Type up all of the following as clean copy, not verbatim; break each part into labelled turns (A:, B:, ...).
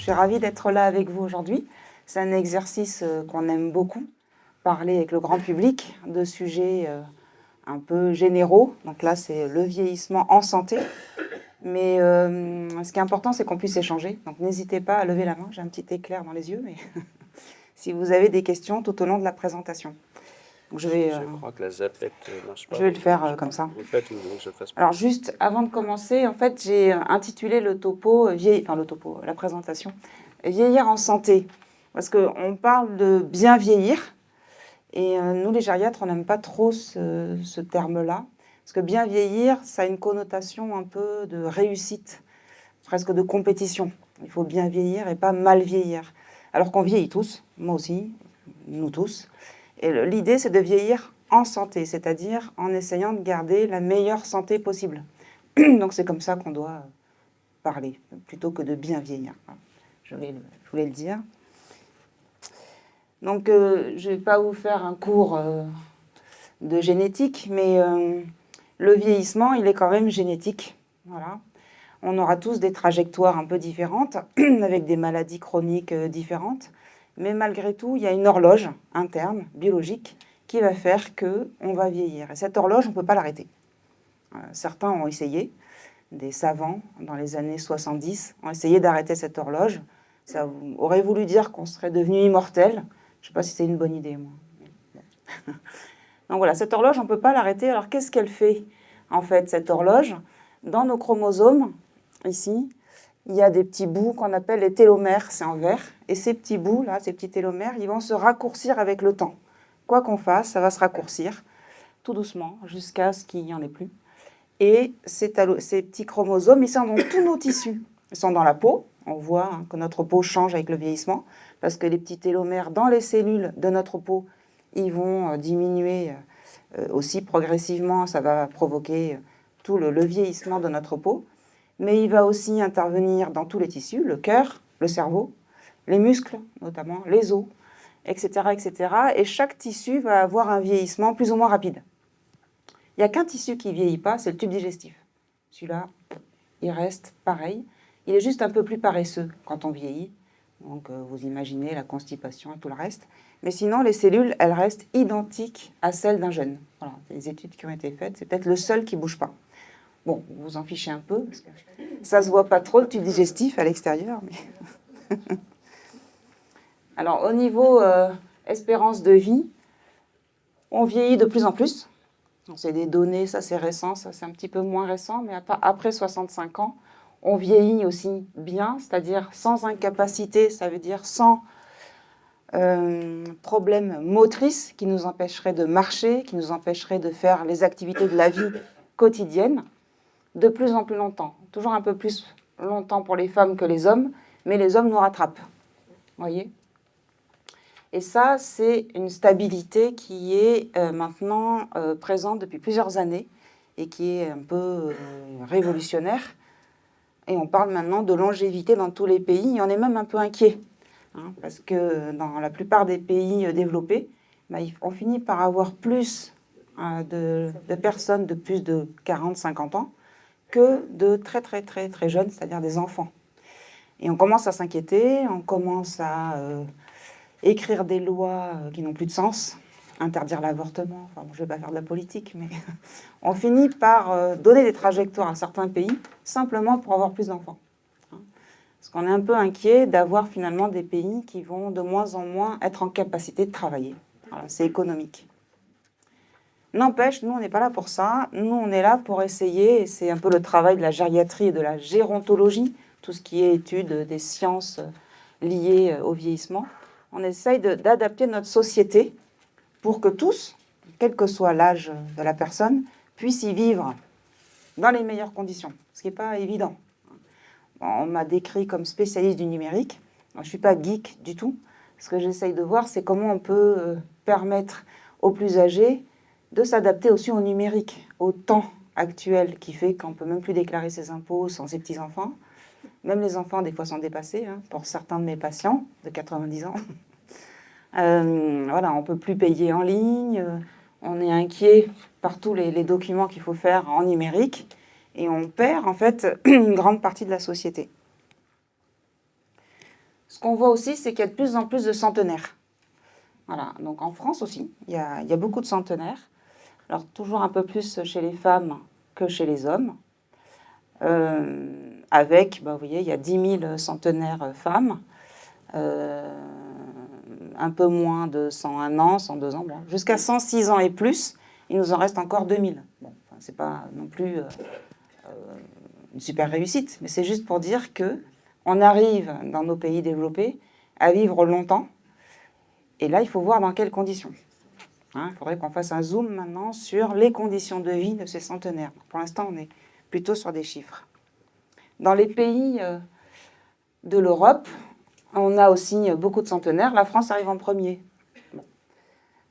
A: suis ravie d'être là avec vous aujourd'hui. C'est un exercice qu'on aime beaucoup, parler avec le grand public de sujets un peu généraux. Donc là, c'est le vieillissement en santé. Mais ce qui est important, c'est qu'on puisse échanger. Donc n'hésitez pas à lever la main. J'ai un petit éclair dans les yeux, mais si vous avez des questions tout au long de la présentation. Donc je
B: crois que la zapette marche pas.
A: Je vais le faire comme ça.
B: Vous le faites ou je fasse pas?
A: Alors juste avant de commencer, en fait, j'ai intitulé le topo, la présentation, vieillir en santé. Parce qu'on parle de bien vieillir. Et nous, les gériatres, on n'aime pas trop ce terme-là. Parce que bien vieillir, ça a une connotation un peu de réussite, presque de compétition. Il faut bien vieillir et pas mal vieillir. Alors qu'on vieillit tous, moi aussi, nous tous. Et l'idée, c'est de vieillir en santé, c'est-à-dire en essayant de garder la meilleure santé possible. Donc c'est comme ça qu'on doit parler, plutôt que de bien vieillir. Je voulais le dire. Donc je ne vais pas vous faire un cours de génétique, mais le vieillissement, il est quand même génétique. Voilà. On aura tous des trajectoires un peu différentes, avec des maladies chroniques différentes. Mais malgré tout, il y a une horloge interne, biologique, qui va faire qu'on va vieillir. Et cette horloge, on ne peut pas l'arrêter. Certains ont essayé, des savants, dans les années 70, ont essayé d'arrêter cette horloge. Ça aurait voulu dire qu'on serait devenu immortel. Je ne sais pas si c'est une bonne idée, moi. Donc voilà, cette horloge, on ne peut pas l'arrêter. Alors qu'est-ce qu'elle fait, en fait, cette horloge? Dans nos chromosomes, ici, il y a des petits bouts qu'on appelle les télomères, c'est en vert. Et ces petits bouts, là, ces petits télomères, ils vont se raccourcir avec le temps. Quoi qu'on fasse, ça va se raccourcir, tout doucement, jusqu'à ce qu'il n'y en ait plus. Et ces petits chromosomes, ils sont dans tous nos tissus. Ils sont dans la peau. On voit que notre peau change avec le vieillissement, parce que les petits télomères dans les cellules de notre peau, ils vont diminuer aussi progressivement. Ça va provoquer tout le vieillissement de notre peau. Mais il va aussi intervenir dans tous les tissus, le cœur, le cerveau, les muscles notamment, les os, etc., etc. Et chaque tissu va avoir un vieillissement plus ou moins rapide. Il n'y a qu'un tissu qui ne vieillit pas, c'est le tube digestif. Celui-là, il reste pareil. Il est juste un peu plus paresseux quand on vieillit. Donc vous imaginez la constipation et tout le reste. Mais sinon, les cellules, elles restent identiques à celles d'un jeune. Voilà, les études qui ont été faites, c'est peut-être le seul qui ne bouge pas. Bon, vous vous en fichez un peu, parce que ça ne se voit pas trop, le tube digestif à l'extérieur. Mais... Alors, au niveau espérance de vie, on vieillit de plus en plus. C'est des données, ça c'est récent, ça c'est un petit peu moins récent, mais après 65 ans, on vieillit aussi bien, c'est-à-dire sans incapacité, ça veut dire sans problème motrice qui nous empêcherait de marcher, qui nous empêcherait de faire les activités de la vie quotidienne. De plus en plus longtemps. Toujours un peu plus longtemps pour les femmes que les hommes, mais les hommes nous rattrapent. Voyez ? Et ça, c'est une stabilité qui est maintenant présente depuis plusieurs années et qui est un peu révolutionnaire. Et on parle maintenant de longévité dans tous les pays et on est même un peu inquiet. Hein, parce que dans la plupart des pays développés, on finit par avoir plus de personnes de plus de 40-50 ans que de très très très très jeunes, c'est-à-dire des enfants. Et on commence à s'inquiéter, on commence à écrire des lois qui n'ont plus de sens, interdire l'avortement, enfin, je ne vais pas faire de la politique, mais on finit par donner des trajectoires à certains pays simplement pour avoir plus d'enfants. Parce qu'on est un peu inquiet d'avoir finalement des pays qui vont de moins en moins être en capacité de travailler. Voilà, c'est économique. N'empêche, nous, on n'est pas là pour ça. Nous, on est là pour essayer, et c'est un peu le travail de la gériatrie et de la gérontologie, tout ce qui est étude des sciences liées au vieillissement. On essaye d'adapter notre société pour que tous, quel que soit l'âge de la personne, puissent y vivre dans les meilleures conditions, ce qui n'est pas évident. On m'a décrit comme spécialiste du numérique. Moi, je ne suis pas geek du tout. Ce que j'essaye de voir, c'est comment on peut permettre aux plus âgés de s'adapter aussi au numérique, au temps actuel qui fait qu'on ne peut même plus déclarer ses impôts sans ses petits-enfants. Même les enfants, des fois, sont dépassés, hein, pour certains de mes patients de 90 ans. Voilà, on ne peut plus payer en ligne, on est inquiet par tous les documents qu'il faut faire en numérique et on perd en fait une grande partie de la société. ce qu'on voit aussi, c'est qu'il y a de plus en plus de centenaires. Voilà, donc en France aussi, il y a beaucoup de centenaires. Alors toujours un peu plus chez les femmes que chez les hommes. Avec, vous voyez, il y a 10 000 centenaires femmes, un peu moins de 101 ans, 102 ans, bon, jusqu'à 106 ans et plus, il nous en reste encore 2000. Bon, enfin, c'est pas non plus une super réussite, mais c'est juste pour dire que on arrive dans nos pays développés à vivre longtemps, et là, il faut voir dans quelles conditions. Il faudrait qu'on fasse un zoom maintenant sur les conditions de vie de ces centenaires. Pour l'instant, on est plutôt sur des chiffres. Dans les pays de l'Europe, on a aussi beaucoup de centenaires. La France arrive en premier. Bon.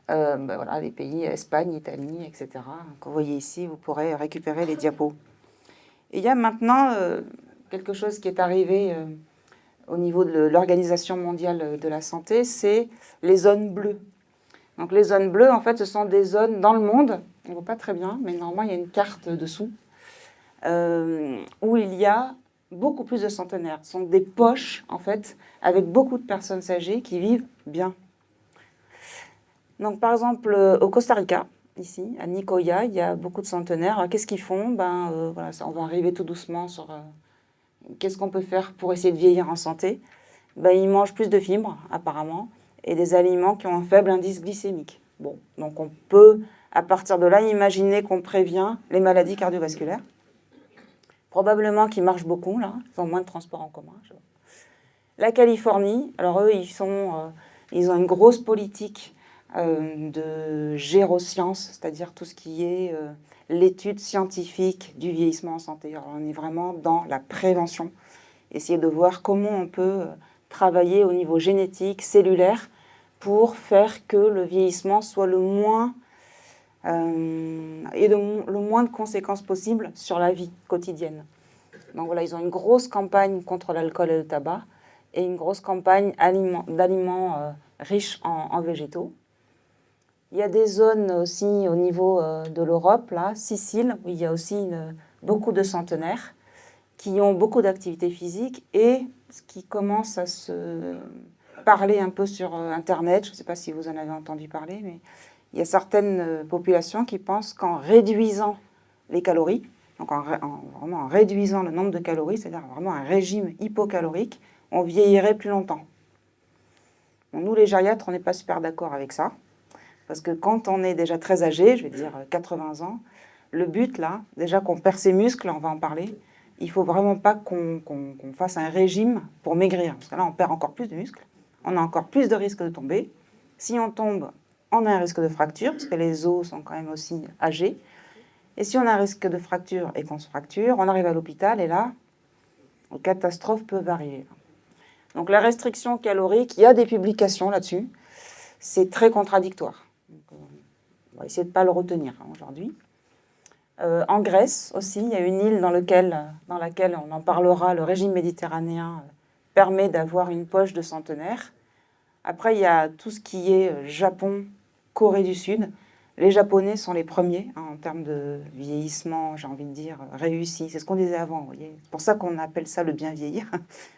A: Voilà, les pays Espagne, Italie, etc. Donc, vous voyez ici, vous pourrez récupérer les diapos. Et il y a maintenant quelque chose qui est arrivé au niveau de l'Organisation mondiale de la santé, c'est les zones bleues. Donc les zones bleues, en fait, ce sont des zones dans le monde, on ne voit pas très bien, mais normalement, il y a une carte dessous, où il y a beaucoup plus de centenaires. Ce sont des poches, en fait, avec beaucoup de personnes âgées qui vivent bien. Donc, par exemple, au Costa Rica, ici, à Nicoya, il y a beaucoup de centenaires. Qu'est-ce qu'ils font? Voilà, on va arriver tout doucement sur qu'est-ce qu'on peut faire pour essayer de vieillir en santé. Ils mangent plus de fibres, apparemment, et des aliments qui ont un faible indice glycémique. Bon, donc on peut, à partir de là, imaginer qu'on prévient les maladies cardiovasculaires. Probablement qu'ils marchent beaucoup, là, ils ont moins de transports en commun. La Californie, alors eux, ils ont une grosse politique de gérosciences, c'est-à-dire tout ce qui est l'étude scientifique du vieillissement en santé. Alors, on est vraiment dans la prévention, essayer de voir comment on peut travailler au niveau génétique, cellulaire, pour faire que le vieillissement soit le moins le moins de conséquences possibles sur la vie quotidienne. Donc voilà, ils ont une grosse campagne contre l'alcool et le tabac et une grosse campagne d'aliments riches en végétaux. Il y a des zones aussi au niveau de l'Europe, là, Sicile, où il y a aussi beaucoup de centenaires qui ont beaucoup d'activités physiques et ce qui commence à se parler un peu sur Internet, je ne sais pas si vous en avez entendu parler, mais il y a certaines populations qui pensent qu'en réduisant les calories, donc vraiment en réduisant le nombre de calories, c'est-à-dire vraiment un régime hypocalorique, on vieillirait plus longtemps. Bon, nous, les gériatres, on n'est pas super d'accord avec ça, parce que quand on est déjà très âgé, je vais dire 80 ans, le but, là, déjà qu'on perd ses muscles, on va en parler, il ne faut vraiment pas qu'on fasse un régime pour maigrir, parce que là, on perd encore plus de muscles, on a encore plus de risques de tomber. Si on tombe, on a un risque de fracture, parce que les os sont quand même aussi âgés. Et si on a un risque de fracture et qu'on se fracture, on arrive à l'hôpital et là, une catastrophe peut arriver. Donc la restriction calorique, il y a des publications là-dessus, c'est très contradictoire. Donc, on va essayer de ne pas le retenir aujourd'hui. En Grèce aussi, il y a une île dans laquelle on en parlera, le régime méditerranéen permet d'avoir une poche de centenaires. Après, il y a tout ce qui est Japon, Corée du Sud. Les Japonais sont les premiers en termes de vieillissement, j'ai envie de dire, réussi. C'est ce qu'on disait avant, vous voyez. C'est pour ça qu'on appelle ça le bien vieillir,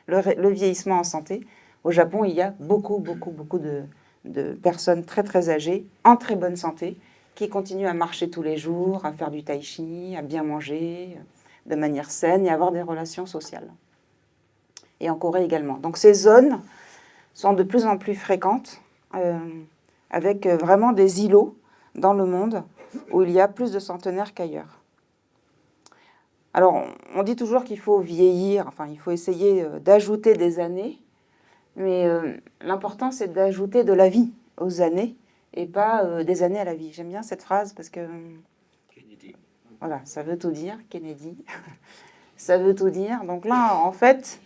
A: le vieillissement en santé. Au Japon, il y a beaucoup de personnes très très âgées, en très bonne santé, qui continuent à marcher tous les jours, à faire du tai chi, à bien manger de manière saine et à avoir des relations sociales. Et en Corée également. Donc ces zones sont de plus en plus fréquentes, avec vraiment des îlots dans le monde où il y a plus de centenaires qu'ailleurs. Alors, on dit toujours qu'il faut vieillir, enfin, il faut essayer d'ajouter des années, mais l'important, c'est d'ajouter de la vie aux années et pas des années à la vie. J'aime bien cette phrase parce que... Kennedy. Voilà, ça veut tout dire, Kennedy. Ça veut tout dire. Donc là, en fait...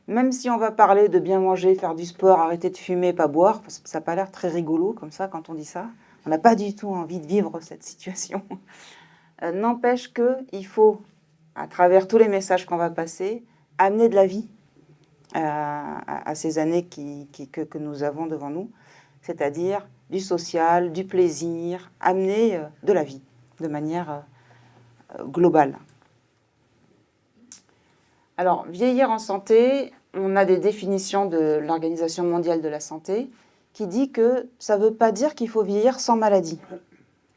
A: Même si on va parler de bien manger, faire du sport, arrêter de fumer, pas boire, parce que ça n'a pas l'air très rigolo comme ça quand on dit ça, on n'a pas du tout envie de vivre cette situation. N'empêche qu'il faut, à travers tous les messages qu'on va passer, amener de la vie à ces années que nous avons devant nous, c'est-à-dire du social, du plaisir, amener de la vie de manière globale. Alors, vieillir en santé, on a des définitions de l'Organisation mondiale de la santé qui dit que ça ne veut pas dire qu'il faut vieillir sans maladie,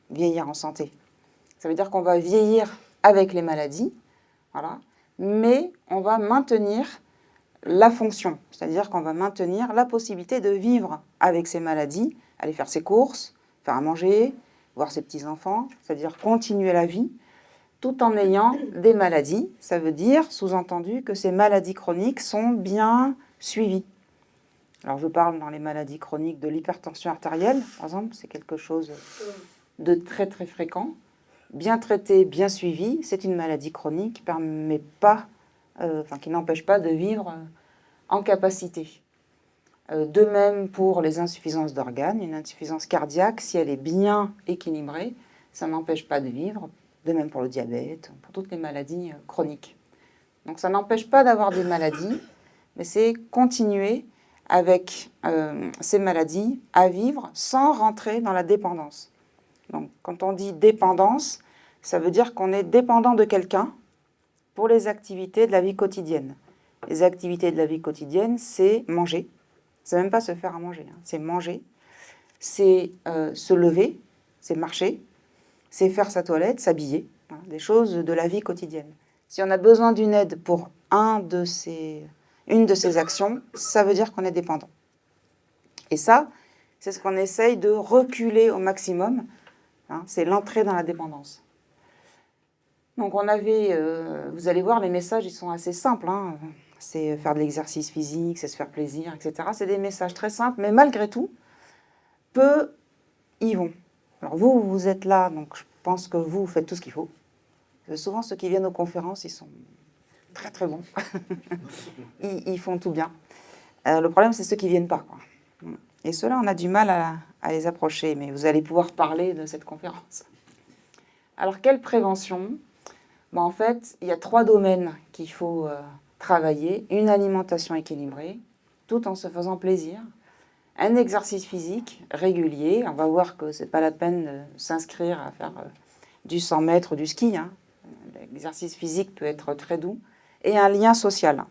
A: vieillir en santé. Ça veut dire qu'on va vieillir avec les maladies, voilà, mais on va maintenir la fonction, c'est-à-dire qu'on va maintenir la possibilité de vivre avec ces maladies, aller faire ses courses, faire à manger, voir ses petits-enfants, c'est-à-dire continuer la vie, tout en ayant des maladies. Ça veut dire, sous-entendu, que ces maladies chroniques sont bien suivies. Alors je parle dans les maladies chroniques de l'hypertension artérielle, par exemple, c'est quelque chose de très très fréquent. Bien traité, bien suivi, c'est une maladie chronique qui permet pas, qui n'empêche pas de vivre en capacité. De même pour les insuffisances d'organes, une insuffisance cardiaque, si elle est bien équilibrée, ça n'empêche pas de vivre. De même pour le diabète, pour toutes les maladies chroniques. Donc ça n'empêche pas d'avoir des maladies, mais c'est continuer avec ces maladies à vivre sans rentrer dans la dépendance. Donc quand on dit dépendance, ça veut dire qu'on est dépendant de quelqu'un pour les activités de la vie quotidienne. Les activités de la vie quotidienne, c'est manger. C'est même pas se faire à manger, hein. C'est manger, c'est se lever, c'est marcher, c'est faire sa toilette, s'habiller, hein, des choses de la vie quotidienne. Si on a besoin d'une aide pour une de ces actions, ça veut dire qu'on est dépendant. Et ça, c'est ce qu'on essaye de reculer au maximum, hein, c'est l'entrée dans la dépendance. Donc on avait, vous allez voir, les messages, ils sont assez simples, hein. C'est faire de l'exercice physique, c'est se faire plaisir, etc. C'est des messages très simples, mais malgré tout, peu y vont. Alors vous êtes là, donc je pense que vous faites tout ce qu'il faut. Souvent, ceux qui viennent aux conférences, ils sont très très bons. ils font tout bien. Le problème, c'est ceux qui ne viennent pas, quoi. Et ceux-là, on a du mal à les approcher, mais vous allez pouvoir parler de cette conférence. Alors, quelle prévention? En fait, il y a 3 domaines qu'il faut travailler. Une alimentation équilibrée, tout en se faisant plaisir. Un exercice physique régulier. On va voir que ce n'est pas la peine de s'inscrire à faire du 100 mètres, du ski, hein. L'exercice physique peut être très doux. Et un lien social.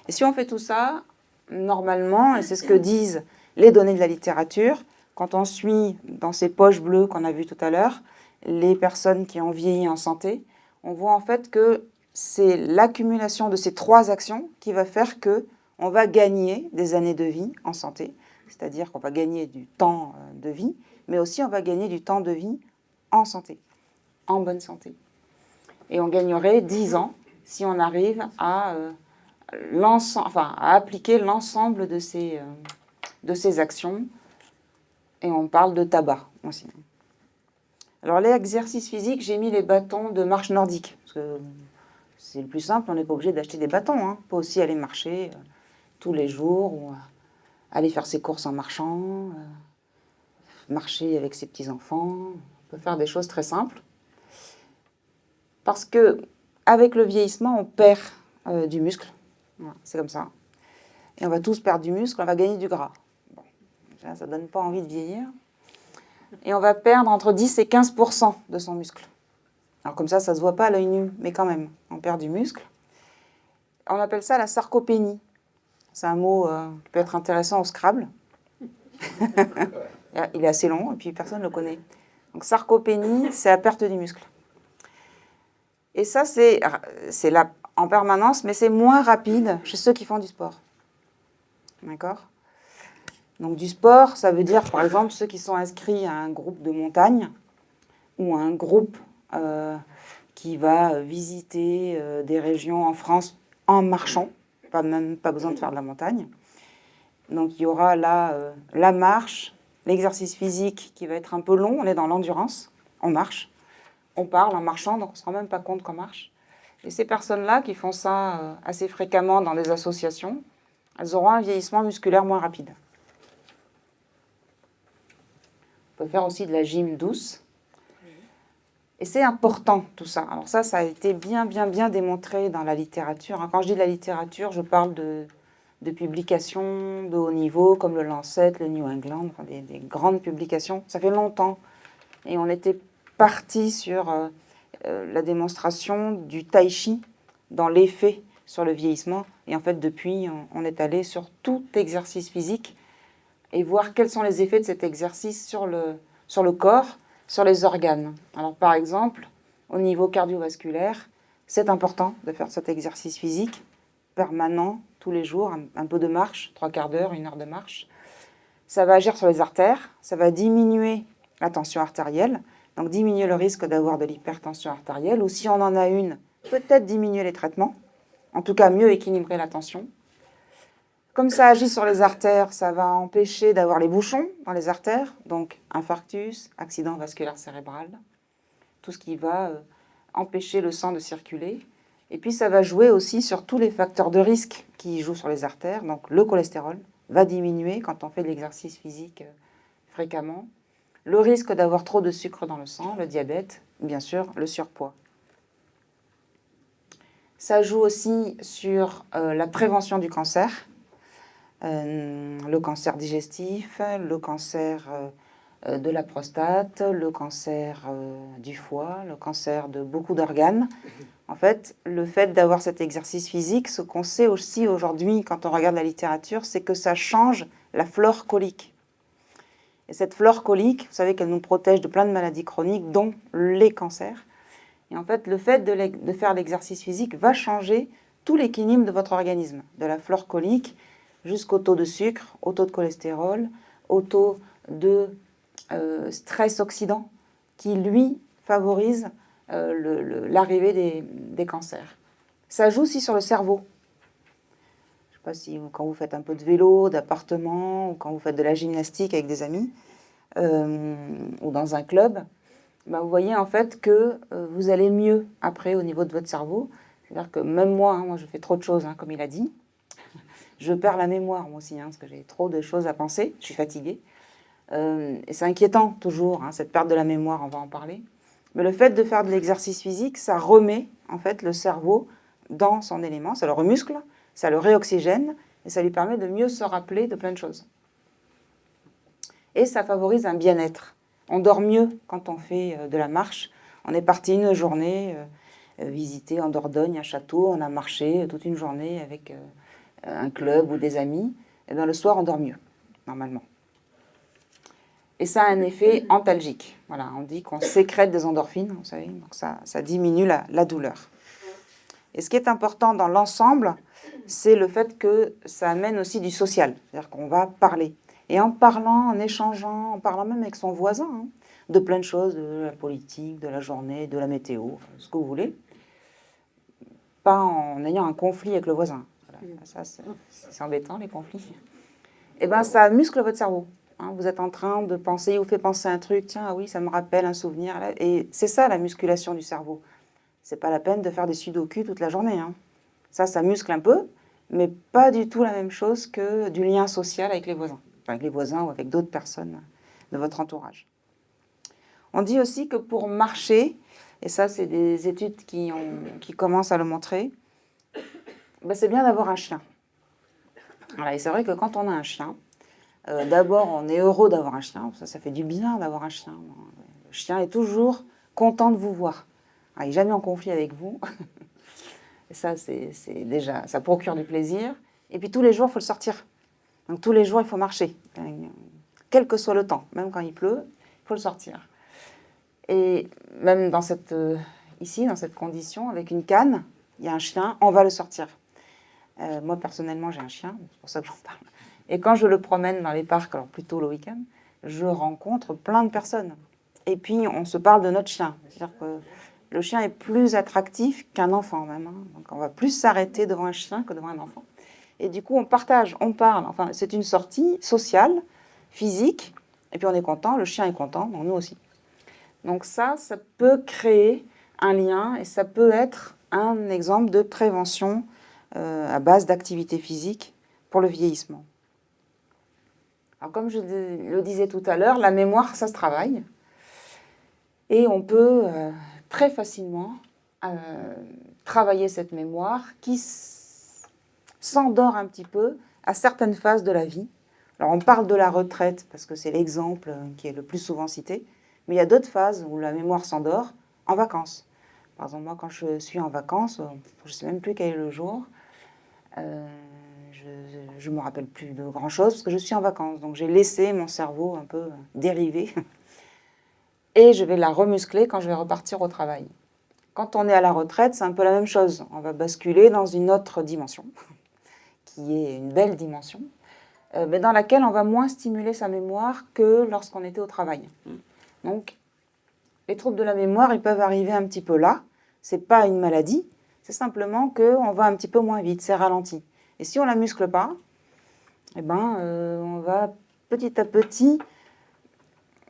A: Et si on fait tout ça, normalement, et c'est ce que disent les données de la littérature, quand on suit dans ces poches bleues qu'on a vues tout à l'heure, les personnes qui ont vieilli en santé, on voit en fait que c'est l'accumulation de ces 3 actions qui va faire qu'on va gagner des années de vie en santé, c'est-à-dire qu'on va gagner du temps de vie, mais aussi on va gagner du temps de vie en santé, en bonne santé. Et on gagnerait 10 ans si on arrive à appliquer l'ensemble de ces actions. Et on parle de tabac aussi. Alors les exercices physiques, j'ai mis les bâtons de marche nordique. Parce que c'est le plus simple, on n'est pas obligé d'acheter des bâtons, hein. On peut aussi aller marcher tous les jours, ou aller faire ses courses en marchant, marcher avec ses petits-enfants. On peut faire des choses très simples. Parce qu'avec le vieillissement, on perd du muscle. Voilà, c'est comme ça. Et on va tous perdre du muscle, on va gagner du gras. Bon, ça ne donne pas envie de vieillir. Et on va perdre entre 10 et 15% de son muscle. Alors comme ça ne se voit pas à l'œil nu, mais quand même, on perd du muscle. On appelle ça la sarcopénie. C'est un mot qui peut être intéressant au Scrabble. Il est assez long et puis personne ne le connaît. Donc sarcopénie, c'est la perte du muscle. Et ça, c'est là en permanence, mais c'est moins rapide chez ceux qui font du sport. D'accord? Donc du sport, ça veut dire, par exemple, ceux qui sont inscrits à un groupe de montagne ou à un groupe qui va visiter des régions en France en marchant, même pas besoin de faire de la montagne. Donc il y aura là la marche, l'exercice physique qui va être un peu long, on est dans l'endurance, on marche. On parle en marchant, donc on ne se rend même pas compte qu'on marche. Et ces personnes-là qui font ça assez fréquemment dans des associations, elles auront un vieillissement musculaire moins rapide. On peut faire aussi de la gym douce. Et c'est important tout ça. Alors ça a été bien démontré dans la littérature. Quand je dis de la littérature, je parle de publications de haut niveau, comme le Lancet, le New England, enfin des grandes publications. Ça fait longtemps. Et on était parti sur la démonstration du tai chi dans l'effet sur le vieillissement. Et en fait, depuis, on est allé sur tout exercice physique et voir quels sont les effets de cet exercice sur le corps, sur les organes. Alors par exemple, au niveau cardiovasculaire, c'est important de faire cet exercice physique permanent, tous les jours, un peu de marche, 3/4 d'heure, 1 heure de marche. Ça va agir sur les artères, ça va diminuer la tension artérielle, donc diminuer le risque d'avoir de l'hypertension artérielle, ou si on en a une, peut-être diminuer les traitements, en tout cas mieux équilibrer la tension. Comme ça agit sur les artères, ça va empêcher d'avoir les bouchons dans les artères, donc infarctus, accident vasculaire cérébral, tout ce qui va empêcher le sang de circuler. Et puis ça va jouer aussi sur tous les facteurs de risque qui jouent sur les artères, donc le cholestérol va diminuer quand on fait de l'exercice physique fréquemment, le risque d'avoir trop de sucre dans le sang, le diabète, bien sûr, le surpoids. Ça joue aussi sur la prévention du cancer, le cancer digestif, le cancer de la prostate, le cancer du foie, le cancer de beaucoup d'organes. En fait, le fait d'avoir cet exercice physique, ce qu'on sait aussi aujourd'hui quand on regarde la littérature, c'est que ça change la flore colique. Et cette flore colique, vous savez qu'elle nous protège de plein de maladies chroniques, dont les cancers. Et en fait, le fait de faire l'exercice physique va changer tout l'équilibre de votre organisme, de la flore colique jusqu'au taux de sucre, au taux de cholestérol, au taux de stress oxydant, qui, lui, favorise l'arrivée des cancers. Ça joue aussi sur le cerveau. Je ne sais pas si quand vous faites un peu de vélo, d'appartement, ou quand vous faites de la gymnastique avec des amis, ou dans un club, ben vous voyez en fait que vous allez mieux après au niveau de votre cerveau. C'est-à-dire que même moi, moi je fais trop de choses, comme il a dit. Je perds la mémoire moi aussi, parce que j'ai trop de choses à penser, je suis fatiguée. Et c'est inquiétant toujours, cette perte de la mémoire, on va en parler. Mais le fait de faire de l'exercice physique, ça remet en fait le cerveau dans son élément, ça le remuscle, ça le réoxygène et ça lui permet de mieux se rappeler de plein de choses. Et ça favorise un bien-être. On dort mieux quand on fait de la marche. On est parti une journée visiter en Dordogne un château, on a marché toute une journée avec un club ou des amis. Et bien le soir, on dort mieux, normalement. Et ça a un effet antalgique. Voilà, on dit qu'on sécrète des endorphines, vous savez, donc ça diminue la douleur. Et ce qui est important dans l'ensemble, c'est le fait que ça amène aussi du social, c'est-à-dire qu'on va parler. Et en parlant, en échangeant, en parlant même avec son voisin, de plein de choses, de la politique, de la journée, de la météo, ce que vous voulez, pas en ayant un conflit avec le voisin. Voilà, ça, c'est embêtant, les conflits. Et bien, ça muscle votre cerveau. Vous êtes en train de penser, il vous fait penser à un truc, tiens, ah oui, ça me rappelle un souvenir. Et c'est ça la musculation du cerveau. C'est pas la peine de faire des sudoku toute la journée. Ça muscle un peu, mais pas du tout la même chose que du lien social avec les voisins. Enfin, avec les voisins ou avec d'autres personnes de votre entourage. On dit aussi que pour marcher, et ça c'est des études qui commencent à le montrer, c'est bien d'avoir un chien. Voilà, et c'est vrai que quand on a un chien, d'abord, on est heureux d'avoir un chien. Ça fait du bien d'avoir un chien. Le chien est toujours content de vous voir. Il n'est jamais en conflit avec vous. Et ça, c'est déjà, ça procure du plaisir. Et puis tous les jours, il faut le sortir. Donc tous les jours, il faut marcher. Quel que soit le temps, même quand il pleut, il faut le sortir. Et même ici, dans cette condition, avec une canne, il y a un chien, on va le sortir. Moi, personnellement, j'ai un chien, c'est pour ça que j'en parle. Et quand je le promène dans les parcs, alors plutôt le week-end, je rencontre plein de personnes. Et puis, on se parle de notre chien. C'est-à-dire que le chien est plus attractif qu'un enfant même. Donc, on va plus s'arrêter devant un chien que devant un enfant. Et du coup, on partage, on parle. Enfin, c'est une sortie sociale, physique. Et puis, on est content, le chien est content, donc nous aussi. Donc ça peut créer un lien et ça peut être un exemple de prévention à base d'activité physique pour le vieillissement. Alors, comme je le disais tout à l'heure, la mémoire, ça se travaille. Et on peut très facilement travailler cette mémoire qui s'endort un petit peu à certaines phases de la vie. Alors, on parle de la retraite parce que c'est l'exemple qui est le plus souvent cité. Mais il y a d'autres phases où la mémoire s'endort en vacances. Par exemple, moi, quand je suis en vacances, je ne sais même plus quel est le jour. Je ne me rappelle plus de grand-chose parce que je suis en vacances. Donc j'ai laissé mon cerveau un peu dériver. Et je vais la remuscler quand je vais repartir au travail. Quand on est à la retraite, c'est un peu la même chose. On va basculer dans une autre dimension, qui est une belle dimension, mais dans laquelle on va moins stimuler sa mémoire que lorsqu'on était au travail. Donc, les troubles de la mémoire, ils peuvent arriver un petit peu là. Ce n'est pas une maladie, c'est simplement qu'on va un petit peu moins vite, c'est ralenti. Et si on ne la muscle pas, eh ben, on va petit à petit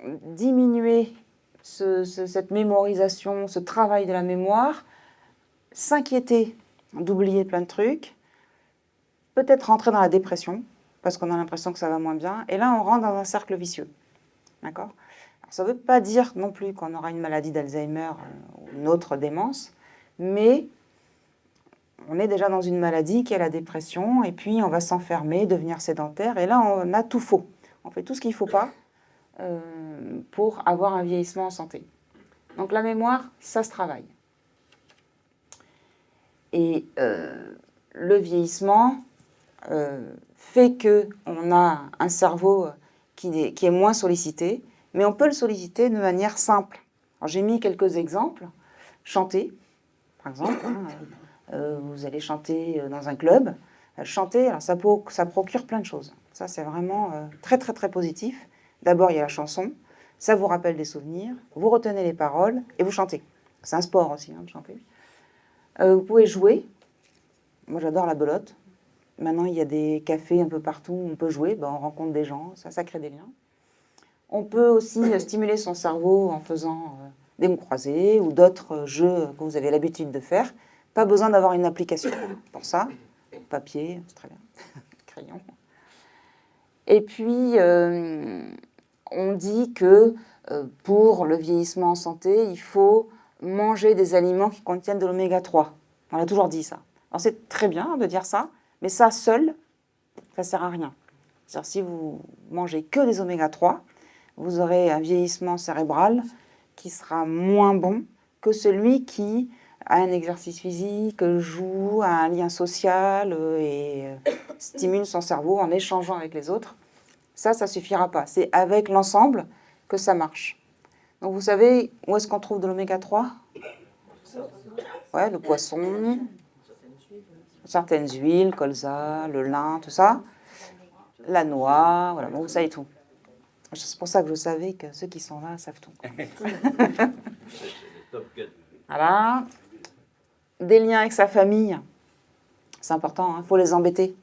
A: diminuer cette mémorisation, ce travail de la mémoire, s'inquiéter d'oublier plein de trucs, peut-être rentrer dans la dépression, parce qu'on a l'impression que ça va moins bien, et là on rentre dans un cercle vicieux. D'accord ? Alors, ça ne veut pas dire non plus qu'on aura une maladie d'Alzheimer ou une autre démence, mais on est déjà dans une maladie qui est la dépression, et puis on va s'enfermer, devenir sédentaire, et là on a tout faux. On fait tout ce qu'il ne faut pas pour avoir un vieillissement en santé. Donc la mémoire, ça se travaille. Et le vieillissement fait qu'on a un cerveau qui est moins sollicité, mais on peut le solliciter de manière simple. Alors j'ai mis quelques exemples. Chanter, par exemple. Vous allez chanter dans un club. Chanter, alors ça procure plein de choses. Ça, c'est vraiment très, très, très positif. D'abord, il y a la chanson. Ça vous rappelle des souvenirs. Vous retenez les paroles et vous chantez. C'est un sport aussi, de chanter. Vous pouvez jouer. Moi, j'adore la belote. Maintenant, il y a des cafés un peu partout où on peut jouer. Ben, on rencontre des gens, ça crée des liens. On peut aussi stimuler son cerveau en faisant des mots croisés ou d'autres jeux que vous avez l'habitude de faire. Pas besoin d'avoir une application pour ça. Papier, c'est très bien. Crayon. Et puis, on dit que pour le vieillissement en santé, il faut manger des aliments qui contiennent de l'oméga 3. On a toujours dit ça. Alors c'est très bien de dire ça, mais ça seul, ça ne sert à rien. C'est-à-dire si vous mangez que des oméga 3, vous aurez un vieillissement cérébral qui sera moins bon que celui qui a un exercice physique, joue, a un lien social et stimule son cerveau en échangeant avec les autres. Ça ne suffira pas. C'est avec l'ensemble que ça marche. Donc vous savez où est-ce qu'on trouve de l'oméga 3 ? Ouais, le poisson, certaines huiles, colza, le lin, tout ça. La noix, voilà, bon, vous savez tout. C'est pour ça que je savais que ceux qui sont là savent tout. Voilà. Des liens avec sa famille, c'est important, il faut les embêter.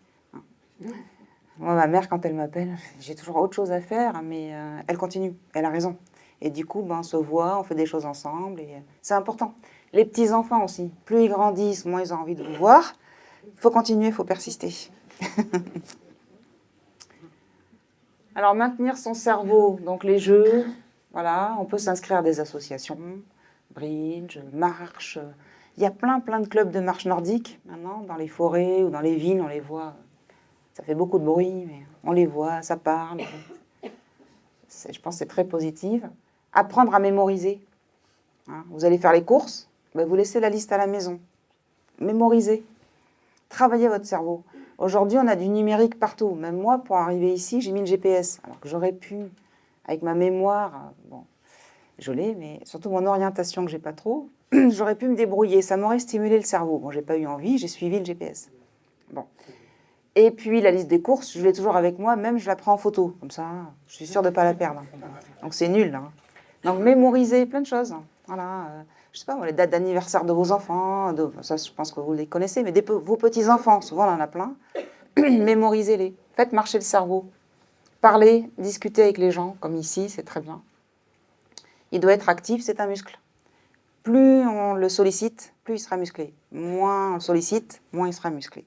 A: Moi, ma mère, quand elle m'appelle, j'ai toujours autre chose à faire, mais elle continue, elle a raison. Et du coup, on se voit, on fait des choses ensemble, et c'est important. Les petits-enfants aussi, plus ils grandissent, moins ils ont envie de vous voir. Il faut continuer, il faut persister. Alors, maintenir son cerveau, donc les jeux, voilà, on peut s'inscrire à des associations, bridge, marche. Il y a plein de clubs de marche nordique maintenant, dans les forêts ou dans les villes, on les voit. Ça fait beaucoup de bruit, mais on les voit, ça parle. Je pense que c'est très positif. Apprendre à mémoriser. Hein, vous allez faire les courses, vous laissez la liste à la maison. Mémorisez. Travaillez votre cerveau. Aujourd'hui, on a du numérique partout. Même moi, pour arriver ici, j'ai mis le GPS. Alors que j'aurais pu, avec ma mémoire, bon, je l'ai, mais surtout mon orientation que j'ai pas trop, j'aurais pu me débrouiller. Ça m'aurait stimulé le cerveau. Bon, j'ai pas eu envie, j'ai suivi le GPS. Bon. Et puis, la liste des courses, je l'ai toujours avec moi, même je la prends en photo. Comme ça, je suis sûre de ne pas la perdre. Donc, c'est nul. Hein. Donc, mémorisez plein de choses. Voilà. Je sais pas, les dates d'anniversaire de vos enfants, ça, je pense que vous les connaissez, mais vos petits-enfants, souvent, on en a plein. Mémorisez-les. Faites marcher le cerveau. Parlez, discutez avec les gens, comme ici, c'est très bien. Il doit être actif, c'est un muscle. Plus on le sollicite, plus il sera musclé. Moins on le sollicite, moins il sera musclé.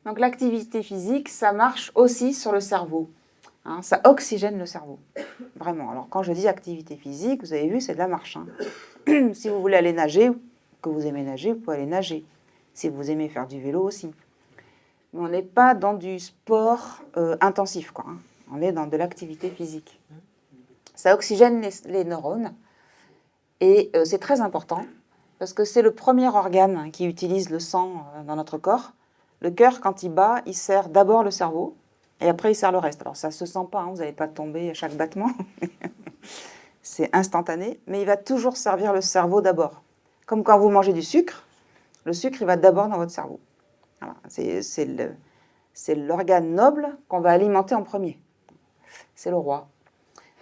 A: Donc l'activité physique, ça marche aussi sur le cerveau. Hein, ça oxygène le cerveau, vraiment. Alors quand je dis activité physique, vous avez vu, c'est de la marche. Hein. Si vous voulez aller nager, que vous aimez nager, vous pouvez aller nager. Si vous aimez faire du vélo aussi. Mais on n'est pas dans du sport intensif, quoi. Hein. On est dans de l'activité physique. Ça oxygène les neurones et c'est très important parce que c'est le premier organe qui utilise le sang dans notre corps. Le cœur, quand il bat, il sert d'abord le cerveau, et après il sert le reste. Alors ça ne se sent pas, hein, vous n'allez pas tomber à chaque battement, c'est instantané, mais il va toujours servir le cerveau d'abord. Comme quand vous mangez du sucre, le sucre il va d'abord dans votre cerveau. Voilà, c'est l'organe noble qu'on va alimenter en premier. C'est le roi.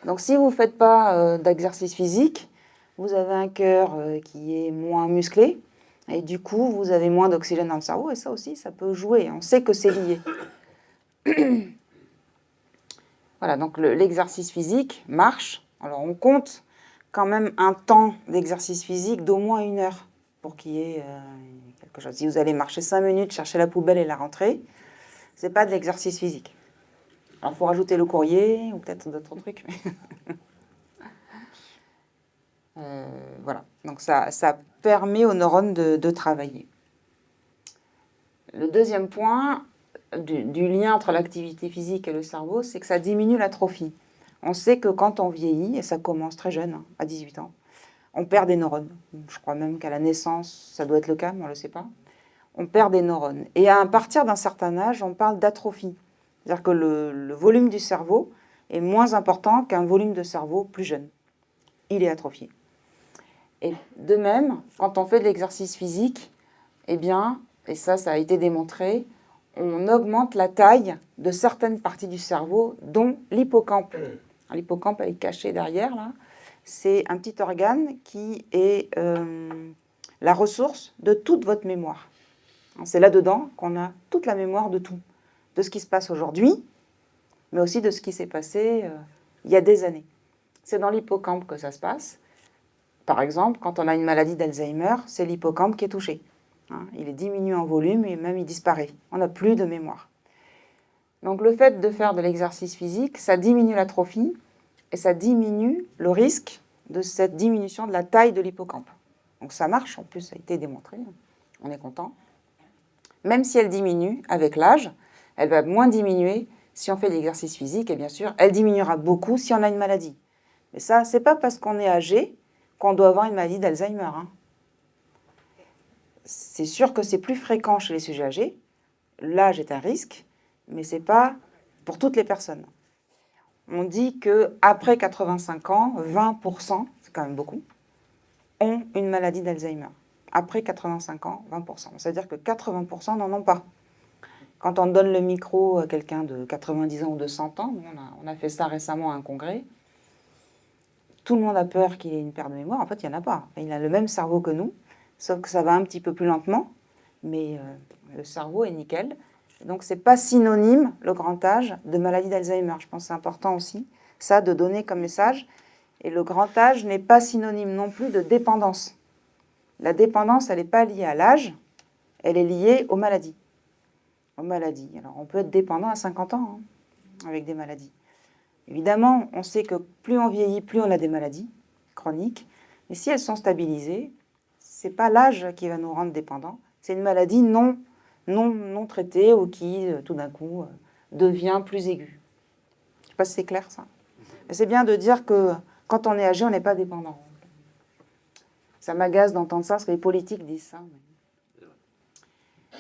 A: Donc si vous ne faites pas d'exercice physique, vous avez un cœur qui est moins musclé, et du coup, vous avez moins d'oxygène dans le cerveau, et ça aussi, ça peut jouer. On sait que c'est lié. Voilà, donc l'exercice physique marche. Alors on compte quand même un temps d'exercice physique d'au moins 1 heure pour qu'il y ait quelque chose. Si vous allez marcher 5 minutes, chercher la poubelle et la rentrer, ce n'est pas de l'exercice physique. Alors il faut rajouter le courrier ou peut-être d'autres trucs. Voilà, donc ça permet aux neurones de travailler. Le deuxième point du lien entre l'activité physique et le cerveau, c'est que ça diminue l'atrophie. On sait que quand on vieillit, et ça commence très jeune, hein, à 18 ans, on perd des neurones. Je crois même qu'à la naissance, ça doit être le cas, mais on ne le sait pas. On perd des neurones. Et à partir d'un certain âge, on parle d'atrophie. C'est-à-dire que le volume du cerveau est moins important qu'un volume de cerveau plus jeune. Il est atrophié. Et de même, quand on fait de l'exercice physique, eh bien, et ça a été démontré, on augmente la taille de certaines parties du cerveau, dont l'hippocampe. L'hippocampe, elle est cachée derrière, là. C'est un petit organe qui est la ressource de toute votre mémoire. C'est là-dedans qu'on a toute la mémoire de tout, de ce qui se passe aujourd'hui, mais aussi de ce qui s'est passé il y a des années. C'est dans l'hippocampe que ça se passe. Par exemple, quand on a une maladie d'Alzheimer, c'est l'hippocampe qui est touché. Il est diminué en volume et même il disparaît. On n'a plus de mémoire. Donc le fait de faire de l'exercice physique, ça diminue l'atrophie et ça diminue le risque de cette diminution de la taille de l'hippocampe. Donc ça marche, en plus ça a été démontré, on est content. Même si elle diminue avec l'âge, elle va moins diminuer si on fait de l'exercice physique et bien sûr, elle diminuera beaucoup si on a une maladie. Mais ça, c'est pas parce qu'on est âgé qu'on doit avoir une maladie d'Alzheimer. C'est sûr que c'est plus fréquent chez les sujets âgés. L'âge est un risque, mais ce n'est pas pour toutes les personnes. On dit qu'après 85 ans, 20%, c'est quand même beaucoup, ont une maladie d'Alzheimer. Après 85 ans, 20%. C'est-à-dire que 80% n'en ont pas. Quand on donne le micro à quelqu'un de 90 ans ou de 100 ans, on a fait ça récemment à un congrès, tout le monde a peur qu'il ait une perte de mémoire. En fait, il n'y en a pas. Il a le même cerveau que nous, sauf que ça va un petit peu plus lentement, mais le cerveau est nickel. Donc, ce n'est pas synonyme, le grand âge, de maladie d'Alzheimer. Je pense que c'est important aussi, ça, de donner comme message. Et le grand âge n'est pas synonyme non plus de dépendance. La dépendance, elle n'est pas liée à l'âge, elle est liée aux maladies. Aux maladies. Alors, on peut être dépendant à 50 ans, avec des maladies. Évidemment, on sait que plus on vieillit, plus on a des maladies chroniques. Mais si elles sont stabilisées, ce n'est pas l'âge qui va nous rendre dépendants. C'est une maladie non traitée ou qui, tout d'un coup, devient plus aiguë. Je ne sais pas si c'est clair, ça. Mais c'est bien de dire que quand on est âgé, on n'est pas dépendant. Ça m'agace d'entendre ça, parce que les politiques disent ça.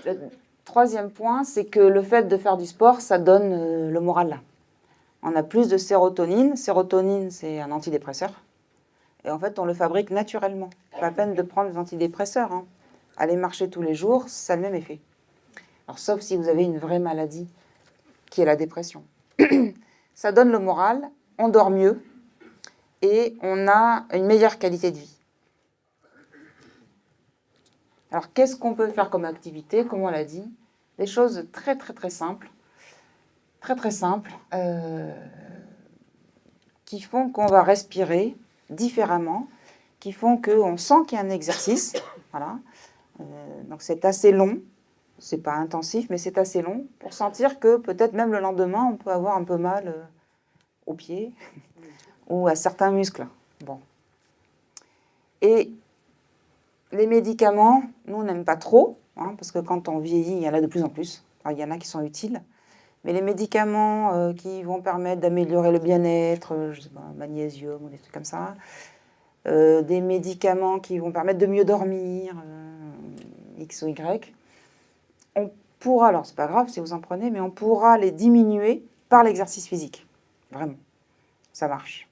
A: Le troisième point, c'est que le fait de faire du sport, ça donne le moral. On a plus de sérotonine. Sérotonine, c'est un antidépresseur. Et en fait, on le fabrique naturellement. Pas la peine de prendre des antidépresseurs. Aller marcher tous les jours, ça a le même effet. Alors, sauf si vous avez une vraie maladie, qui est la dépression. Ça donne le moral, on dort mieux et on a une meilleure qualité de vie. Alors, qu'est-ce qu'on peut faire comme activité? Comme on l'a dit, des choses très, très, très simples. Très simples, qui font qu'on va respirer différemment, qui font qu'on sent qu'il y a un exercice. Voilà. Donc c'est assez long, c'est pas intensif, mais c'est assez long pour sentir que peut-être même le lendemain, on peut avoir un peu mal aux pieds ou à certains muscles. Bon. Et les médicaments, nous, on n'aime pas trop, parce que quand on vieillit, il y en a de plus en plus. Alors, il y en a qui sont utiles. Mais les médicaments qui vont permettre d'améliorer le bien-être, je sais pas, magnésium ou des trucs comme ça, des médicaments qui vont permettre de mieux dormir, X ou Y, on pourra, alors c'est pas grave si vous en prenez, mais on pourra les diminuer par l'exercice physique. Vraiment, ça marche.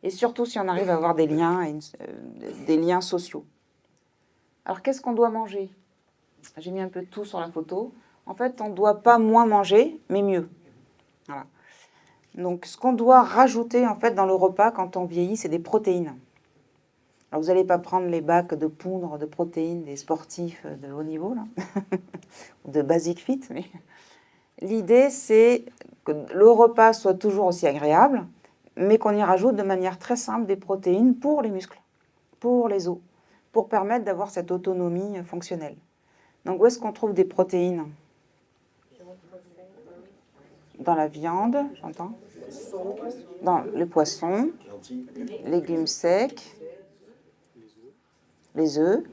A: Et surtout si on arrive à avoir des liens sociaux. Alors qu'est-ce qu'on doit manger? J'ai mis un peu de tout sur la photo. En fait, on ne doit pas moins manger, mais mieux. Voilà. Donc ce qu'on doit rajouter en fait dans le repas quand on vieillit, c'est des protéines. Alors vous n'allez pas prendre les bacs de poudre de protéines des sportifs de haut niveau, là, de Basic Fit, mais l'idée c'est que le repas soit toujours aussi agréable, mais qu'on y rajoute de manière très simple des protéines pour les muscles, pour les os, pour permettre d'avoir cette autonomie fonctionnelle. Donc où est-ce qu'on trouve des protéines? Dans la viande, j'entends. Dans les poissons, légumes secs, les œufs,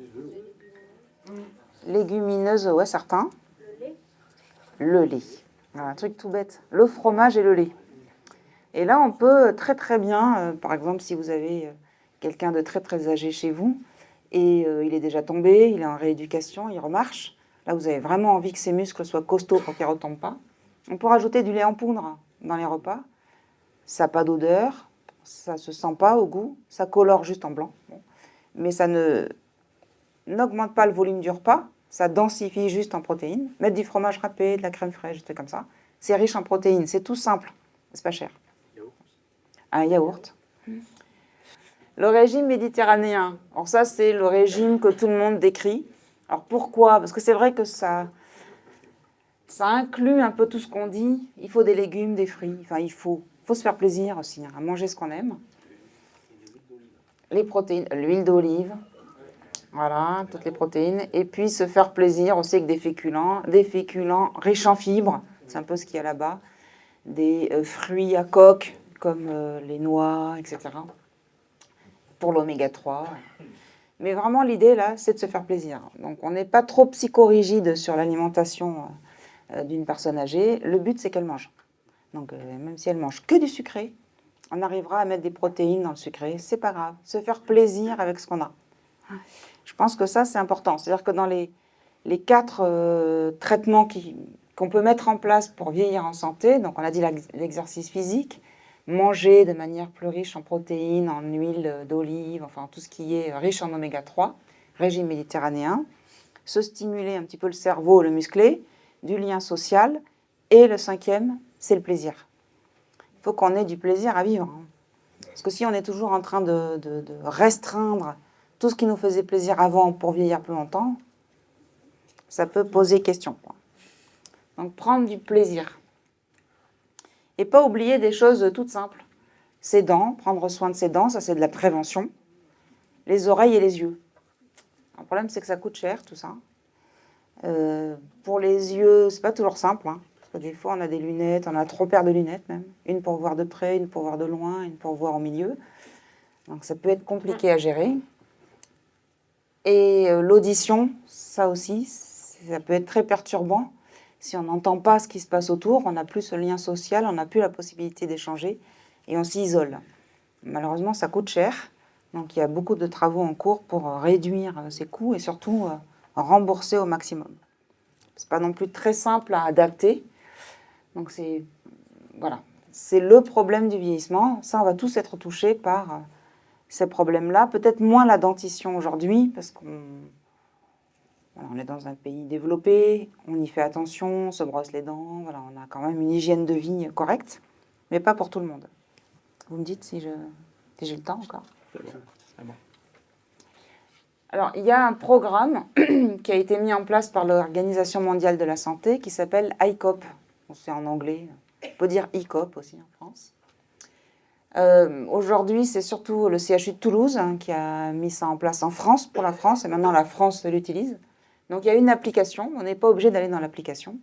A: légumineuses, ouais, certains. Le lait. Voilà, un truc tout bête. Le fromage et le lait. Et là, on peut très très bien, par exemple, si vous avez quelqu'un de très très âgé chez vous, et il est déjà tombé, il est en rééducation, il remarche, là vous avez vraiment envie que ses muscles soient costauds pour qu'ils ne retombent pas, on peut rajouter du lait en poudre dans les repas. Ça n'a pas d'odeur, ça ne se sent pas au goût, ça colore juste en blanc. Bon. Mais ça n'augmente pas le volume du repas, ça densifie juste en protéines. Mettre du fromage râpé, de la crème fraîche, des trucs comme ça. C'est riche en protéines, c'est tout simple, c'est pas cher. Un yaourt. Le régime méditerranéen, alors ça c'est le régime que tout le monde décrit. Alors pourquoi? Parce que c'est vrai que ça inclut un peu tout ce qu'on dit. Il faut des légumes, des fruits, enfin il faut se faire plaisir aussi, hein, à manger ce qu'on aime. Les protéines, l'huile d'olive, voilà, toutes les protéines. Et puis se faire plaisir aussi avec des féculents riches en fibres, c'est un peu ce qu'il y a là-bas. Des fruits à coque, comme les noix, etc. Pour l'oméga 3. Mais vraiment, l'idée, là, c'est de se faire plaisir. Donc, on n'est pas trop psychorigide sur l'alimentation d'une personne âgée. Le but, c'est qu'elle mange. Donc, même si elle mange que du sucré, on arrivera à mettre des protéines dans le sucré. C'est pas grave. Se faire plaisir avec ce qu'on a. Je pense que ça, c'est important. C'est-à-dire que dans les 4 traitements qu'on peut mettre en place pour vieillir en santé, donc on a dit l'exercice physique, manger de manière plus riche en protéines, en huile d'olive, enfin tout ce qui est riche en oméga 3, régime méditerranéen, se stimuler un petit peu le cerveau, le muscler, du lien social, et le 5e, c'est le plaisir. Il faut qu'on ait du plaisir à vivre. Parce que si on est toujours en train de restreindre tout ce qui nous faisait plaisir avant pour vieillir plus longtemps, ça peut poser question. Donc prendre du plaisir. Et pas oublier des choses toutes simples. Ses dents, prendre soin de ses dents, ça c'est de la prévention. Les oreilles et les yeux. Le problème c'est que ça coûte cher tout ça. Pour les yeux, c'est pas toujours simple. Hein, parce que des fois on a des lunettes, on a 3 paires de lunettes même. Une pour voir de près, une pour voir de loin, une pour voir au milieu. Donc ça peut être compliqué à gérer. Et l'audition, ça aussi, ça peut être très perturbant. Si on n'entend pas ce qui se passe autour, on n'a plus ce lien social, on n'a plus la possibilité d'échanger et on s'isole. Malheureusement, ça coûte cher. Donc il y a beaucoup de travaux en cours pour réduire ces coûts et surtout rembourser au maximum. Ce n'est pas non plus très simple à adapter. Donc c'est voilà, c'est le problème du vieillissement. Ça, on va tous être touchés par ces problèmes-là. Peut-être moins la dentition aujourd'hui parce qu'on est dans un pays développé, on y fait attention, on se brosse les dents, voilà, on a quand même une hygiène de vie correcte, mais pas pour tout le monde. Vous me dites si j'ai le temps encore?
B: C'est bon.
A: Alors, il y a un programme qui a été mis en place par l'Organisation mondiale de la santé qui s'appelle ICOP. C'est en anglais, on peut dire ICOP aussi en France. Aujourd'hui, c'est surtout le CHU de Toulouse qui a mis ça en place en France, pour la France, et maintenant la France l'utilise. Donc il y a une application, on n'est pas obligé d'aller dans l'application.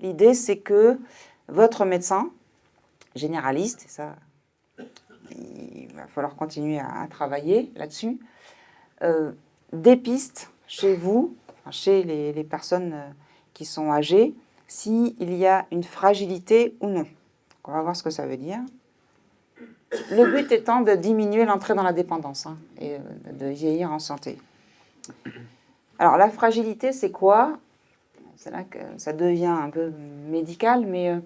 A: L'idée, c'est que votre médecin généraliste, et ça, il va falloir continuer à travailler là-dessus, dépiste chez vous, chez les personnes qui sont âgées, s'il y a une fragilité ou non. On va voir ce que ça veut dire. Le but étant de diminuer l'entrée dans la dépendance hein, et de vieillir en santé. Alors la fragilité, c'est quoi? C'est là que ça devient un peu médical, mais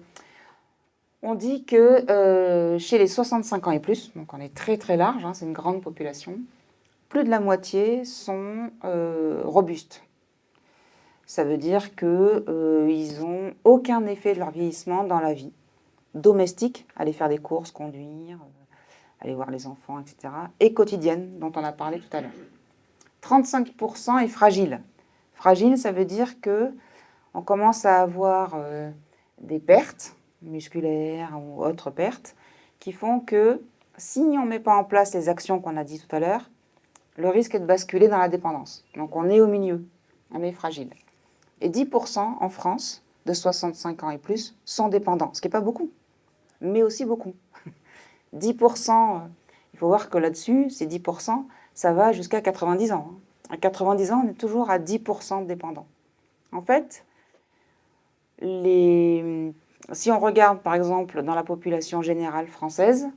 A: on dit que chez les 65 ans et plus, donc on est très très large, hein, c'est une grande population, plus de la moitié sont robustes. Ça veut dire qu'ils n'ont aucun effet de leur vieillissement dans la vie domestique, aller faire des courses, conduire, aller voir les enfants, etc., et quotidienne, dont on a parlé tout à l'heure. 35% est fragile. Fragile, ça veut dire qu'on commence à avoir des pertes musculaires ou autres pertes qui font que si on ne met pas en place les actions qu'on a dit tout à l'heure, le risque est de basculer dans la dépendance. Donc on est au milieu, on est fragile. Et 10% en France, de 65 ans et plus, sont dépendants, ce qui n'est pas beaucoup, mais aussi beaucoup. 10%, il faut voir que là-dessus, ces 10%, ça va jusqu'à 90 ans. À 90 ans, on est toujours à 10% de dépendants. En fait, si on regarde par exemple dans la population générale française,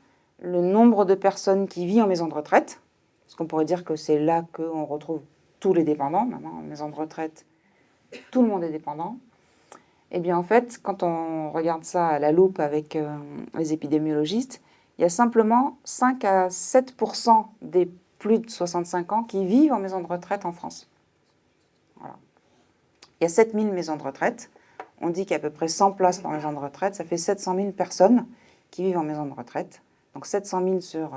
A: le nombre de personnes qui vivent en maison de retraite, parce qu'on pourrait dire que c'est là qu'on retrouve tous les dépendants, maintenant en maison de retraite, tout le monde est dépendant. Eh bien en fait, quand on regarde ça à la loupe avec les épidémiologistes, il y a simplement 5 à 7% des plus de 65 ans qui vivent en maison de retraite en France. Voilà. Il y a 7000 maisons de retraite. On dit qu'il y a à peu près 100 places par maison de retraite. Ça fait 700 000 personnes qui vivent en maison de retraite. Donc 700 000 sur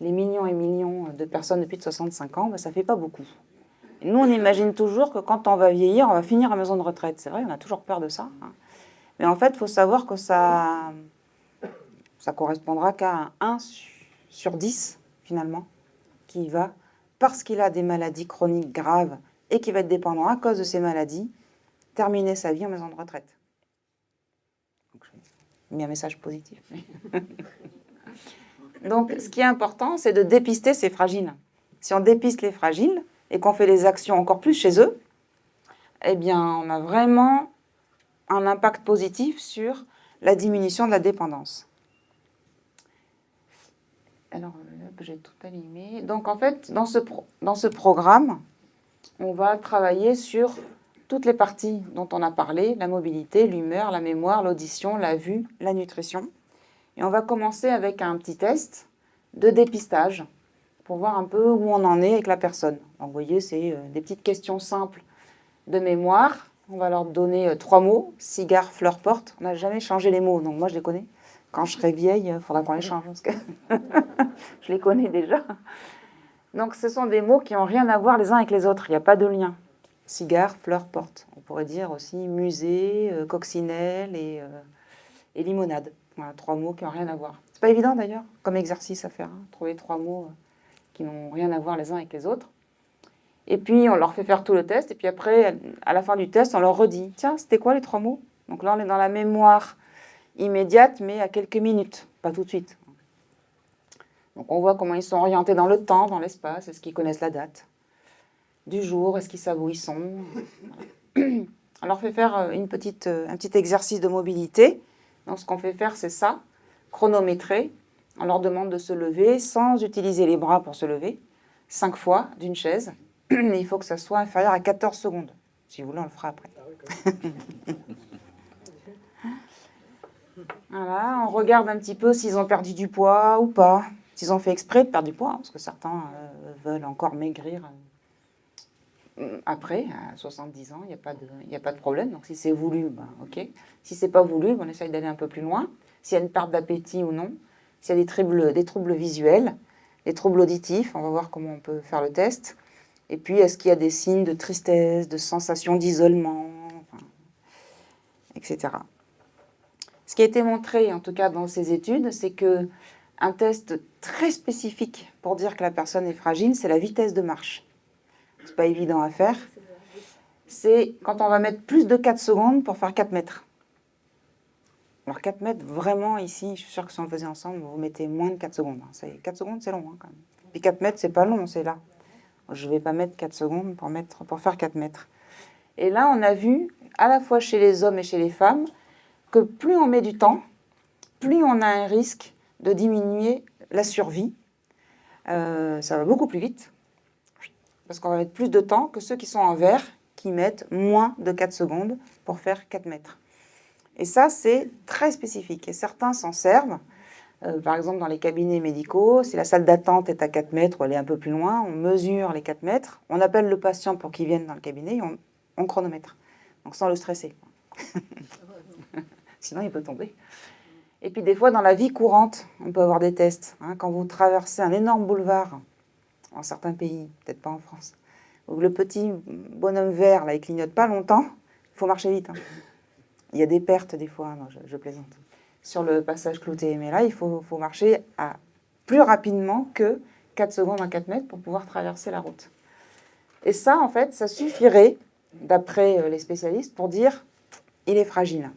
A: les millions et millions de personnes depuis de 65 ans, ben, ça ne fait pas beaucoup. Et nous, on imagine toujours que quand on va vieillir, on va finir en maison de retraite. C'est vrai, on a toujours peur de ça. Hein. Mais en fait, il faut savoir que ça correspondra qu'à un 1 sur 10, finalement, qui va, parce qu'il a des maladies chroniques graves et qui va être dépendant à cause de ces maladies, terminer sa vie en maison de retraite. Donc, j'ai mis un message positif. Donc, ce qui est important, c'est de dépister ces fragiles. Si on dépiste les fragiles et qu'on fait les actions encore plus chez eux, eh bien, on a vraiment un impact positif sur la diminution de la dépendance. Alors, là, j'ai tout allumé. Donc, en fait, dans ce programme, on va travailler sur toutes les parties dont on a parlé, la mobilité, l'humeur, la mémoire, l'audition, la vue, la nutrition. Et on va commencer avec un petit test de dépistage pour voir un peu où on en est avec la personne. Donc, vous voyez, c'est des petites questions simples de mémoire. On va leur donner 3 mots, cigare, fleur, porte. On n'a jamais changé les mots, donc moi je les connais. Quand je serai vieille, il faudra qu'on les change, parce que je les connais déjà. Donc ce sont des mots qui n'ont rien à voir les uns avec les autres, il n'y a pas de lien. Cigare, fleur, porte. On pourrait dire aussi musée, coccinelle et limonade. Voilà, 3 mots qui n'ont rien à voir. C'est pas évident d'ailleurs, comme exercice à faire, hein, trouver 3 mots qui n'ont rien à voir les uns avec les autres. Et puis on leur fait faire tout le test, et puis après, à la fin du test, on leur redit, tiens, c'était quoi les 3 mots? Donc là, on est dans la mémoire immédiate, mais à quelques minutes, pas tout de suite. Donc on voit comment ils sont orientés dans le temps, dans l'espace, est-ce qu'ils connaissent la date du jour, est-ce qu'ils savent où ils sont. Voilà. On leur fait faire un petit exercice de mobilité. Donc ce qu'on fait faire, c'est ça, chronométrer. On leur demande de se lever sans utiliser les bras pour se lever, 5 fois d'une chaise. Mais il faut que ça soit inférieur à 14 secondes. Si vous voulez, on le fera après. Voilà, on regarde un petit peu s'ils ont perdu du poids ou pas. S'ils ont fait exprès de perdre du poids, hein, parce que certains veulent encore maigrir après, à 70 ans, il n'y a pas de problème. Donc si c'est voulu, ben, ok. Si c'est pas voulu, on essaye d'aller un peu plus loin. S'il y a une perte d'appétit ou non. S'il y a des troubles visuels, des troubles auditifs, on va voir comment on peut faire le test. Et puis, est-ce qu'il y a des signes de tristesse, de sensation d'isolement, enfin, etc. Ce qui a été montré, en tout cas dans ces études, c'est qu'un test très spécifique pour dire que la personne est fragile, c'est la vitesse de marche. C'est pas évident à faire. C'est quand on va mettre plus de 4 secondes pour faire 4 mètres. Alors 4 mètres, vraiment ici, je suis sûre que si on le faisait ensemble, vous mettez moins de 4 secondes. 4 secondes, c'est long hein, quand même. Puis 4 mètres, c'est pas long, c'est là. Je ne vais pas mettre 4 secondes pour faire 4 mètres. Et là, on a vu, à la fois chez les hommes et chez les femmes, que plus on met du temps, plus on a un risque de diminuer la survie. Ça va beaucoup plus vite, parce qu'on va mettre plus de temps que ceux qui sont en vert, qui mettent moins de 4 secondes pour faire 4 mètres. Et ça, c'est très spécifique. Et certains s'en servent. Par exemple, dans les cabinets médicaux, si la salle d'attente est à 4 mètres ou elle est un peu plus loin, on mesure les 4 mètres, on appelle le patient pour qu'il vienne dans le cabinet et on chronomètre. Donc sans le stresser. Sinon, il peut tomber. Et puis des fois, dans la vie courante, on peut avoir des tests. Quand vous traversez un énorme boulevard, dans certains pays, peut-être pas en France, où le petit bonhomme vert, là, il clignote pas longtemps, il faut marcher vite. Il y a des pertes des fois, non, je plaisante, sur le passage clouté. Mais là, il faut marcher plus rapidement que 4 secondes à 4 mètres pour pouvoir traverser la route. Et ça, en fait, ça suffirait, d'après les spécialistes, pour dire il est fragile.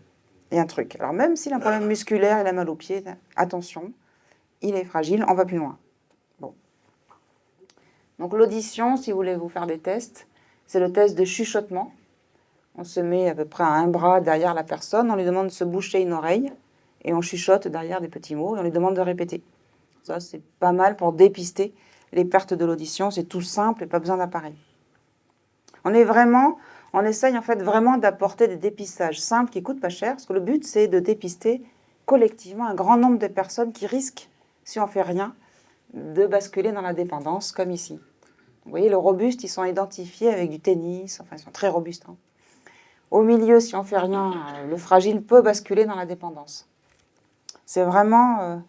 A: Il y a un truc. Alors même s'il a un problème musculaire, il a mal aux pieds, attention, il est fragile, on va plus loin. Bon. Donc l'audition, si vous voulez vous faire des tests, c'est le test de chuchotement. On se met à peu près à un bras derrière la personne, on lui demande de se boucher une oreille, et on chuchote derrière des petits mots, et on lui demande de répéter. Ça, c'est pas mal pour dépister les pertes de l'audition, c'est tout simple et pas besoin d'appareil. On essaye en fait vraiment d'apporter des dépistages simples qui coûtent pas cher, parce que le but c'est de dépister collectivement un grand nombre de personnes qui risquent, si on fait rien, de basculer dans la dépendance, comme ici. Vous voyez, les robustes, ils sont identifiés avec du tennis, enfin ils sont très robustes. Au milieu, si on fait rien, le fragile peut basculer dans la dépendance. C'est vraiment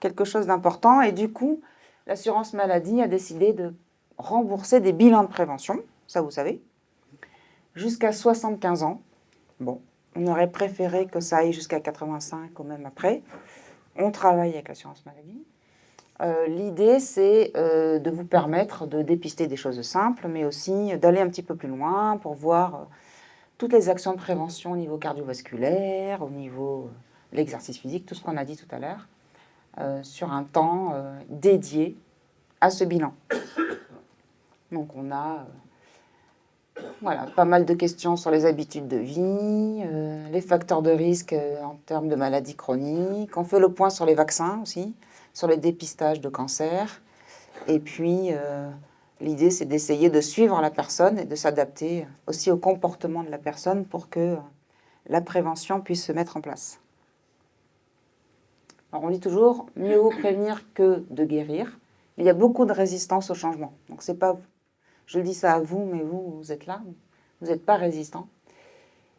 A: quelque chose d'important, et du coup, l'assurance maladie a décidé de rembourser des bilans de prévention, ça vous savez, jusqu'à 75 ans. Bon, on aurait préféré que ça aille jusqu'à 85 ou même après. On travaille avec l'assurance maladie. L'idée, c'est de vous permettre de dépister des choses simples, mais aussi d'aller un petit peu plus loin pour voir toutes les actions de prévention au niveau cardiovasculaire, au niveau de l'exercice physique, tout ce qu'on a dit tout à l'heure, sur un temps dédié à ce bilan. Donc on a voilà, pas mal de questions sur les habitudes de vie, les facteurs de risque en termes de maladies chroniques. On fait le point sur les vaccins aussi, sur les dépistages de cancer. Et puis, l'idée, c'est d'essayer de suivre la personne et de s'adapter aussi au comportement de la personne pour que la prévention puisse se mettre en place. Alors, on dit toujours, mieux vaut prévenir que de guérir. Mais il y a beaucoup de résistance au changement. Donc, c'est pas... Je dis ça à vous, mais vous êtes là, vous n'êtes pas résistant.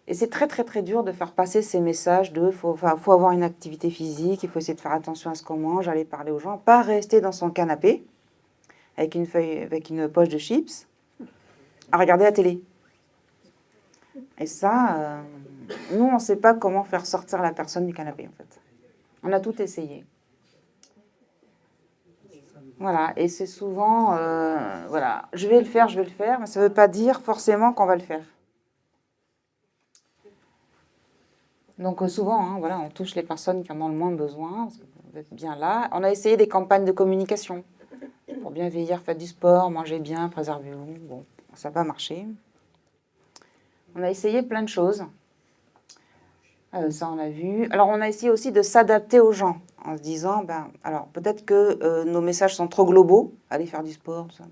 A: Et c'est très, très, très dur de faire passer ces messages de faut avoir une activité physique, il faut essayer de faire attention à ce qu'on mange, aller parler aux gens, pas rester dans son canapé avec une poche de chips, à regarder la télé. Et ça, nous, on ne sait pas comment faire sortir la personne du canapé, en fait. On a tout essayé. Voilà, et c'est souvent, voilà, je vais le faire, mais ça ne veut pas dire forcément qu'on va le faire. Donc souvent, voilà, on touche les personnes qui en ont le moins besoin, parce que vous êtes bien là. On a essayé des campagnes de communication pour bien vieillir, faites du sport, mangez bien, préservez-vous. Bon, ça n'a pas marché. On a essayé plein de choses. Ça, on a vu. Alors, on a essayé aussi de s'adapter aux gens, en se disant, alors peut-être que nos messages sont trop globaux, allez faire du sport, tout ça.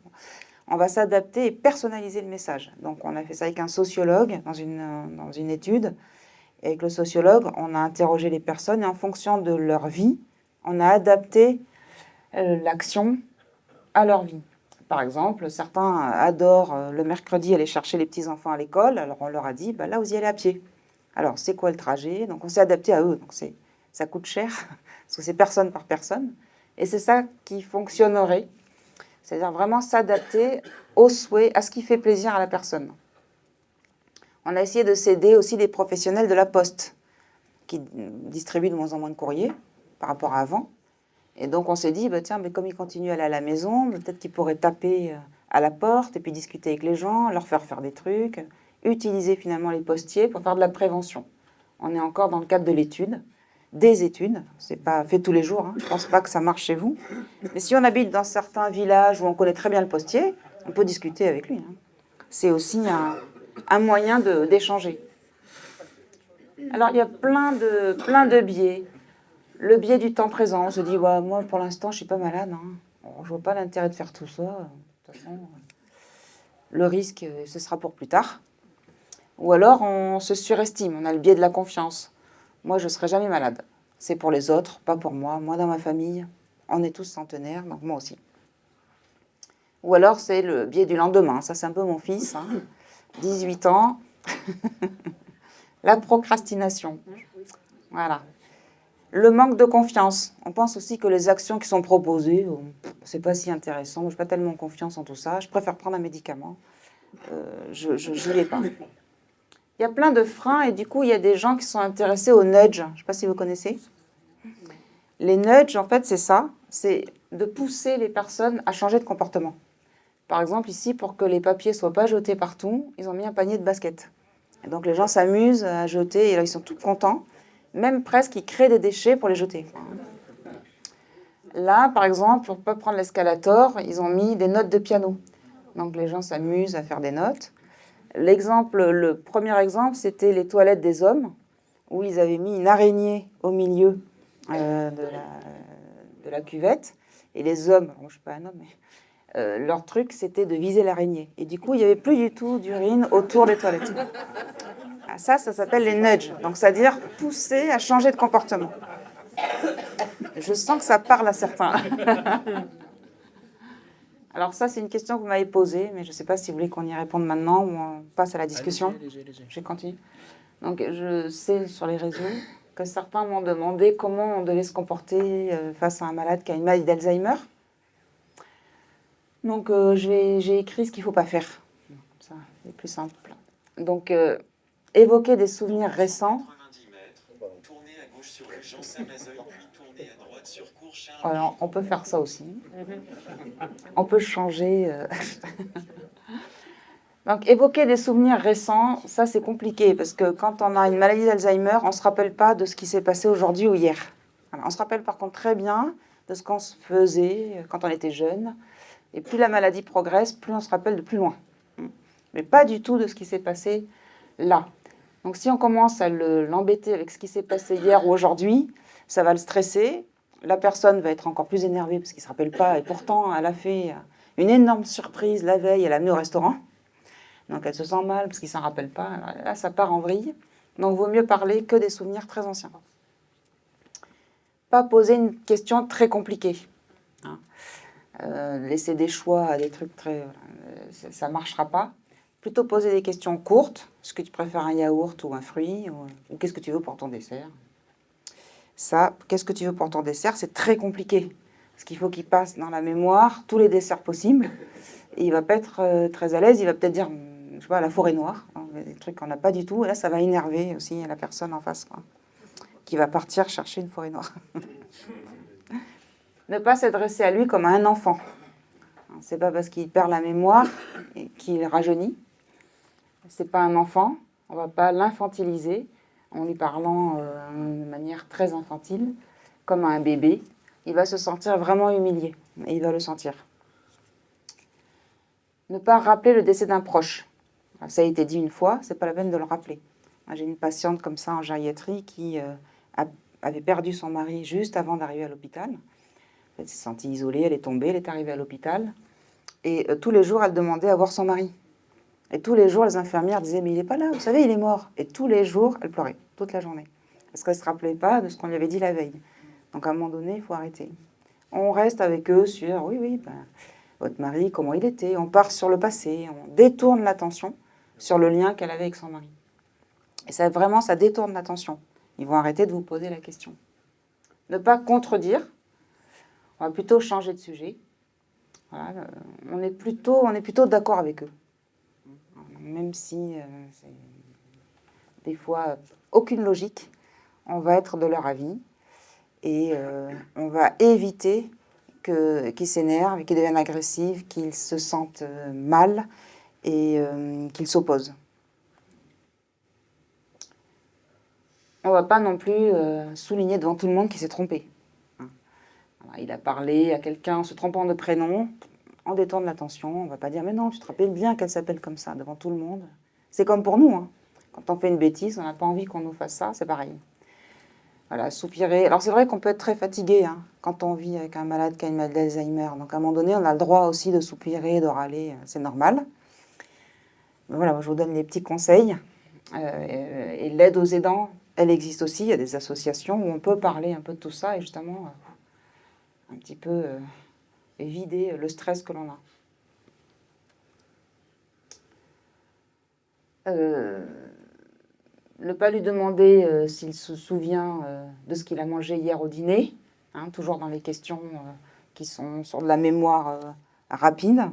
A: On va s'adapter et personnaliser le message. Donc, on a fait ça avec un sociologue dans une étude. Et avec le sociologue, on a interrogé les personnes et en fonction de leur vie, on a adapté l'action à leur vie. Par exemple, certains adorent le mercredi aller chercher les petits-enfants à l'école. Alors, on leur a dit, là, vous y allez à pied. Alors, c'est quoi le trajet? Donc, on s'est adapté à eux. Donc, ça coûte cher, parce que c'est personne par personne. Et c'est ça qui fonctionnerait. C'est-à-dire vraiment s'adapter aux souhaits, à ce qui fait plaisir à la personne. On a essayé de s'aider aussi des professionnels de la Poste, qui distribuent de moins en moins de courriers par rapport à avant. Et donc, on s'est dit, tiens, mais comme ils continuent à aller à la maison, peut-être qu'ils pourraient taper à la porte et puis discuter avec les gens, leur faire des trucs, utiliser finalement les postiers pour faire de la prévention. On est encore dans le cadre de l'étude, des études, c'est pas fait tous les jours, je ne pense pas que ça marche chez vous. Mais si on habite dans certains villages où on connaît très bien le postier, on peut discuter avec lui. C'est aussi un moyen d'échanger. Alors, il y a plein de biais. Le biais du temps présent, on se dit, ouais, moi pour l'instant je suis pas malade, hein. Je vois pas l'intérêt de faire tout ça. De toute façon, le risque, ce sera pour plus tard. Ou alors on se surestime, on a le biais de la confiance. Moi je ne serai jamais malade. C'est pour les autres, pas pour moi. Moi dans ma famille, on est tous centenaires, donc moi aussi. Ou alors c'est le biais du lendemain, ça c'est un peu mon fils, hein. 18 ans, la procrastination. Voilà. Le manque de confiance. On pense aussi que les actions qui sont proposées, c'est pas si intéressant, je n'ai pas tellement confiance en tout ça, je préfère prendre un médicament, je n'y vais pas. Il y a plein de freins et du coup, il y a des gens qui sont intéressés aux nudges. Je ne sais pas si vous connaissez. Les nudges, en fait, c'est ça, c'est de pousser les personnes à changer de comportement. Par exemple, ici, pour que les papiers ne soient pas jetés partout, ils ont mis un panier de basket. Et donc les gens s'amusent à jeter et là, ils sont tous contents. Même presque, ils créent des déchets pour les jeter. Là, par exemple, pour ne pas prendre l'escalator, ils ont mis des notes de piano. Donc les gens s'amusent à faire des notes. Le premier exemple, c'était les toilettes des hommes, où ils avaient mis une araignée au milieu de la cuvette. Et les hommes, je ne suis pas un homme, mais leur truc, c'était de viser l'araignée. Et du coup, il n'y avait plus du tout d'urine autour des toilettes. Ça s'appelle les nudges. Donc, c'est-à-dire pousser à changer de comportement. Je sens que ça parle à certains. Alors ça, c'est une question que vous m'avez posée, mais je ne sais pas si vous voulez qu'on y réponde maintenant ou on passe à la discussion.
B: Allez-y.
A: Je continue. Donc, je sais sur les réseaux que certains m'ont demandé comment on devait se comporter face à un malade qui a une maladie d'Alzheimer. Donc, j'ai écrit ce qu'il ne faut pas faire. Ça, c'est plus simple. Donc, évoquer des souvenirs récents. Alors, on peut faire ça aussi. On peut changer. Donc, évoquer des souvenirs récents, ça c'est compliqué parce que quand on a une maladie d'Alzheimer, on ne se rappelle pas de ce qui s'est passé aujourd'hui ou hier. Voilà, on se rappelle par contre très bien de ce qu'on se faisait quand on était jeune. Et plus la maladie progresse, plus on se rappelle de plus loin. Mais pas du tout de ce qui s'est passé là. Donc si on commence à l'embêter avec ce qui s'est passé hier ou aujourd'hui, ça va le stresser. La personne va être encore plus énervée parce qu'il ne se rappelle pas. Et pourtant, elle a fait une énorme surprise la veille, elle l'a amené au restaurant. Donc elle se sent mal parce qu'il ne s'en rappelle pas. Alors là, ça part en vrille. Donc il vaut mieux parler que des souvenirs très anciens. Pas poser une question très compliquée. Laisser des choix à des trucs très... ça ne marchera pas. Plutôt poser des questions courtes. Est-ce que tu préfères un yaourt ou un fruit ou qu'est-ce que tu veux pour ton dessert? Ça, qu'est-ce que tu veux pour ton dessert? C'est très compliqué. Parce qu'il faut qu'il passe dans la mémoire tous les desserts possibles. Et il ne va pas être très à l'aise. Il va peut-être dire, je ne sais pas, la forêt noire. Des trucs qu'on n'a pas du tout. Et là, ça va énerver aussi la personne en face, quoi, qui va partir chercher une forêt noire. Ne pas s'adresser à lui comme à un enfant. Ce n'est pas parce qu'il perd la mémoire qu'il rajeunit. Ce n'est pas un enfant. On ne va pas l'infantiliser en lui parlant de manière très infantile, comme à un bébé. Il va se sentir vraiment humilié et il va le sentir. Ne pas rappeler le décès d'un proche. Ça a été dit une fois, ce n'est pas la peine de le rappeler. J'ai une patiente comme ça en gériatrie qui avait perdu son mari juste avant d'arriver à l'hôpital. Elle s'est sentie isolée, elle est tombée, elle est arrivée à l'hôpital. Et tous les jours, elle demandait à voir son mari. Et tous les jours, les infirmières disaient « mais il n'est pas là, vous savez, il est mort ». Et tous les jours, elle pleurait, toute la journée. Parce qu'elle ne se rappelait pas de ce qu'on lui avait dit la veille. Donc à un moment donné, il faut arrêter. On reste avec eux sur « oui, votre mari, comment il était ?» On part sur le passé, on détourne l'attention sur le lien qu'elle avait avec son mari. Et ça, vraiment, ça détourne l'attention. Ils vont arrêter de vous poser la question. Ne pas contredire. On va plutôt changer de sujet. Voilà, on est plutôt d'accord avec eux. Même si c'est des fois aucune logique, on va être de leur avis et on va éviter qu'ils s'énervent, qu'ils deviennent agressifs, qu'ils se sentent mal et qu'ils s'opposent. On ne va pas non plus souligner devant tout le monde qu'il s'est trompé. Il a parlé à quelqu'un en se trompant de prénom, on détourne l'attention, on ne va pas dire « mais non, tu te rappelles bien qu'elle s'appelle comme ça devant tout le monde ». C'est comme pour nous, hein. Quand on fait une bêtise, on n'a pas envie qu'on nous fasse ça, c'est pareil. Voilà, soupirer. Alors c'est vrai qu'on peut être très fatigué hein, quand on vit avec un malade qui a une maladie d'Alzheimer. Donc à un moment donné, on a le droit aussi de soupirer, de râler, c'est normal. Mais voilà, moi, je vous donne les petits conseils. Et l'aide aux aidants, elle existe aussi. Il y a des associations où on peut parler un peu de tout ça et justement un petit peu vider le stress que l'on a. Ne pas lui demander s'il se souvient de ce qu'il a mangé hier au dîner, hein, toujours dans les questions qui sont sur de la mémoire rapide.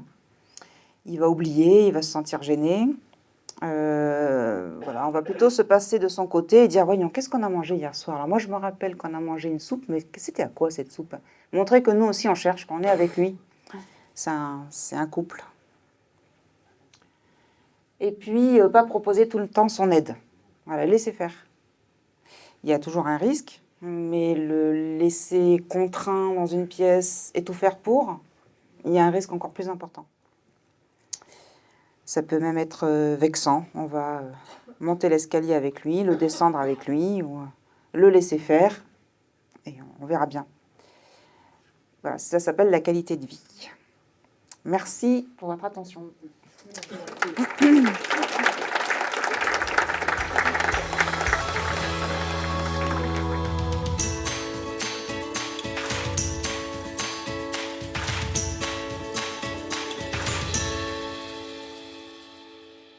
A: Il va oublier, il va se sentir gêné. Voilà, on va plutôt se passer de son côté et dire, voyons, qu'est-ce qu'on a mangé hier soir? Alors moi, je me rappelle qu'on a mangé une soupe, mais c'était à quoi cette soupe? Montrer que nous aussi, on cherche, qu'on est avec lui. C'est un couple. Et puis, pas proposer tout le temps son aide. Voilà, laisser faire. Il y a toujours un risque, mais le laisser contraint dans une pièce et tout faire pour, il y a un risque encore plus important. Ça peut même être vexant. On va monter l'escalier avec lui, le descendre avec lui, ou le laisser faire, et on verra bien. Voilà, ça s'appelle la qualité de vie. Merci pour votre attention.